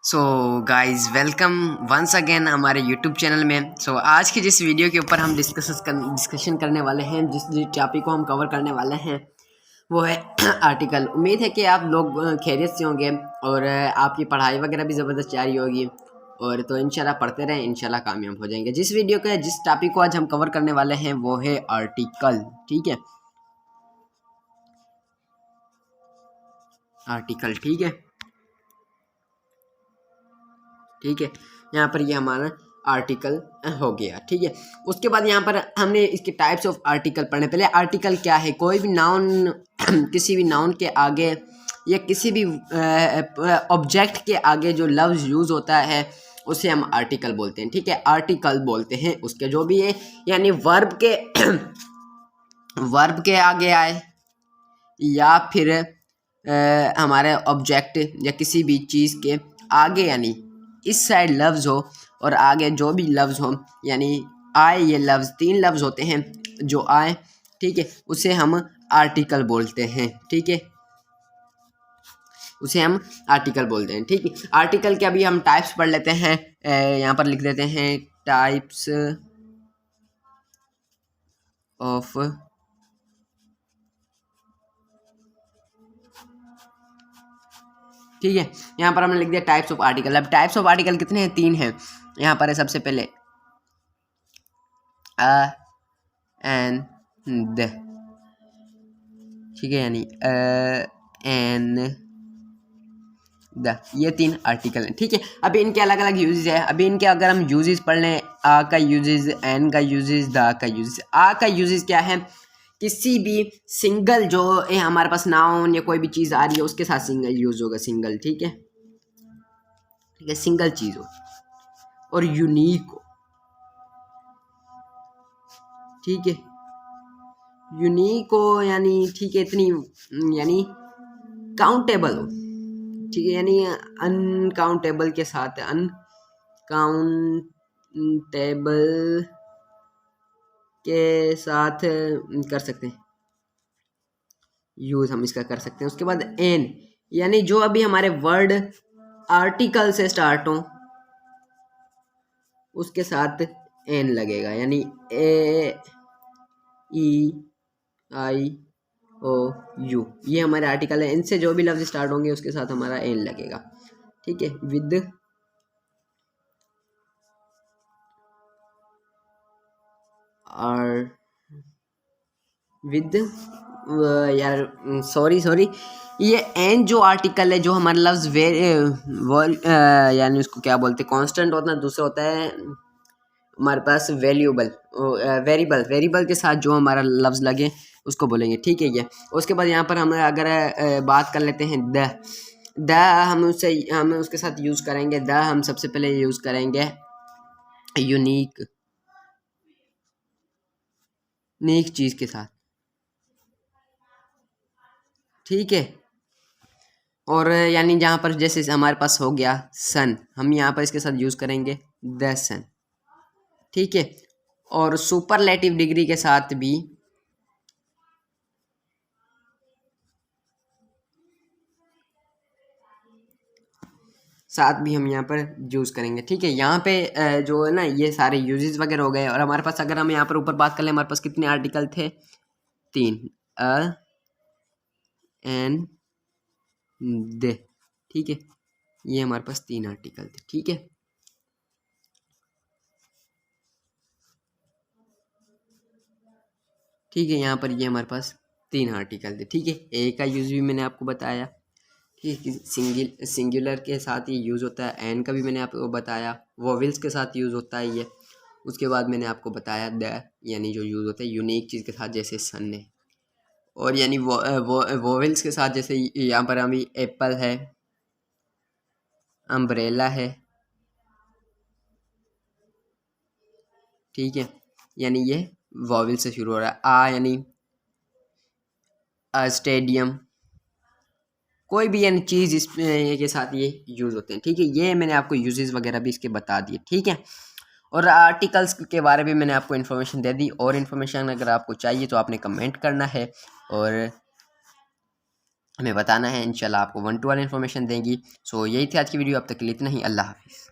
सो guys welcome once again हमारे YouTube channel में। आज की जिस वीडियो के ऊपर हम डिस्कशन करने वाले हैं, जिस टॉपिक को हम कवर करने वाले हैं वो है आर्टिकल। उम्मीद है कि आप लोग खैरियत से होंगे और आपकी पढ़ाई वगैरह भी ज़बरदस्त जारी होगी और तो इंशाल्लाह पढ़ते रहें, इंशाल्लाह कामयाब हो जाएंगे। जिस टॉपिक को आज हम कवर करने वाले हैं वो है आर्टिकल। ठीक है, आर्टिकल ठीक है, ठीक है। यहाँ पर ये हमारा आर्टिकल हो गया। ठीक है, उसके बाद यहाँ पर हमने इसके टाइप्स ऑफ आर्टिकल पढ़ने। पहले आर्टिकल क्या है? कोई भी नाउन किसी भी नाउन के आगे या किसी भी ऑब्जेक्ट के आगे जो लफ्ज़ यूज़ होता है उसे हम आर्टिकल बोलते हैं। ठीक है, आर्टिकल बोलते हैं उसके जो भी है, यानी वर्ब के वर्ब के आगे आए या फिर हमारे ऑब्जेक्ट या किसी भी चीज़ के आगे, यानी इस साइड लफ्ज़ हो और आगे जो भी लफ्ज़ हो, यानी आए, ये लफ्ज़ तीन लफ्ज़ होते हैं जो आए। ठीक है, उसे हम आर्टिकल बोलते हैं। ठीक है, उसे हम आर्टिकल बोलते हैं। ठीक है, आर्टिकल के अभी हम टाइप्स पढ़ लेते हैं। यहाँ पर लिख देते हैं टाइप्स ऑफ ठीक है, यहाँ पर हमने लिख दिया टाइप्स ऑफ आर्टिकल। अब टाइप्स ऑफ आर्टिकल कितने हैं? तीन हैं। यहाँ पर है सबसे पहले अ एन द। ठीक है, यानी एन द, ये तीन आर्टिकल हैं। ठीक है, अभी इनके अलग अलग यूजेस है। अभी इनके अगर हम यूजेस पढ़ लें, आ का यूजेस, एन का यूजेस, द का यूजेस। आ का यूजेस क्या है? किसी भी सिंगल जो है हमारे पास नाउन या कोई भी चीज़ आ रही है उसके साथ सिंगल यूज होगा, सिंगल। ठीक है, ठीक है, सिंगल चीज़ हो और यूनिक हो। ठीक है, यूनिक हो यानी, ठीक है, इतनी यानी काउंटेबल हो। ठीक है, यानी अनकाउंटेबल के साथ, अनकाउंटेबल के साथ कर सकते हैं यूज, हम इसका कर सकते हैं। उसके बाद एन, यानी जो अभी हमारे वर्ड आर्टिकल से स्टार्ट हो उसके साथ एन लगेगा, यानी ए ई आई ओ यू, ये हमारे आर्टिकल है। इनसे जो भी लफ्ज स्टार्ट होंगे उसके साथ हमारा एन लगेगा। ठीक है, विद और विद यार सॉरी ये एन जो आर्टिकल है, जो हमारा लफ्ज यानी उसको क्या बोलते हैं, कांस्टेंट होता है। दूसरा होता है हमारे पास वेल्यूबल, वेरिएबल के साथ जो हमारा लफ्ज लगे उसको बोलेंगे। ठीक है, ये उसके बाद यहाँ पर हम अगर बात कर लेते हैं द हम उसके साथ यूज़ करेंगे। द हम सबसे पहले यूज़ करेंगे यूनिक चीज़ के साथ। ठीक है, और यानी जहाँ पर जैसे हमारे पास हो गया सन, हम यहाँ पर इसके साथ यूज़ करेंगे द सन। ठीक है, और सुपरलेटिव डिग्री के साथ भी हम यहाँ पर यूज़ करेंगे। ठीक है, यहाँ पे जो है ना, ये सारे यूजेस वगैरह हो गए। और हमारे पास अगर हम यहाँ पर ऊपर बात कर लें, हमारे पास कितने आर्टिकल थे? तीन, अ एन द। ठीक है, ये हमारे पास तीन आर्टिकल थे। ठीक है, ठीक है, यहाँ पर ये हमारे पास तीन आर्टिकल थे। ठीक है, ए का यूज़ भी मैंने आपको बताया। ठीक है, सिंगुलर के साथ ये यूज़ होता है। एन का भी मैंने आपको बताया। वोवेल्स के साथ यूज़ होता है ये। उसके बाद मैंने आपको बताया द, यानी जो यूज़ होता है यूनिक चीज़ के साथ, जैसे सन है। और यानी वोवेल्स के साथ, जैसे यहाँ पर अभी एप्पल है, अम्ब्रेला है। ठीक है, यानी ये वोवेल से शुरू हो रहा है। आ यानी स्टेडियम, कोई भी यानी चीज़ इस के साथ ये यूज़ होते हैं। ठीक है, ये मैंने आपको यूजेस वगैरह भी इसके बता दिए। ठीक है, और आर्टिकल्स के बारे में मैंने आपको इन्फॉर्मेशन दे दी। और इन्फॉर्मेशन अगर आपको चाहिए तो आपने कमेंट करना है। और हमें बताना है, इंशाल्लाह आपको 1 to 1 इन्फॉर्मेशन देंगी। सो यही थी आज की वीडियो, अब तक के लिए इतना ही। अल्लाह हाफिज़।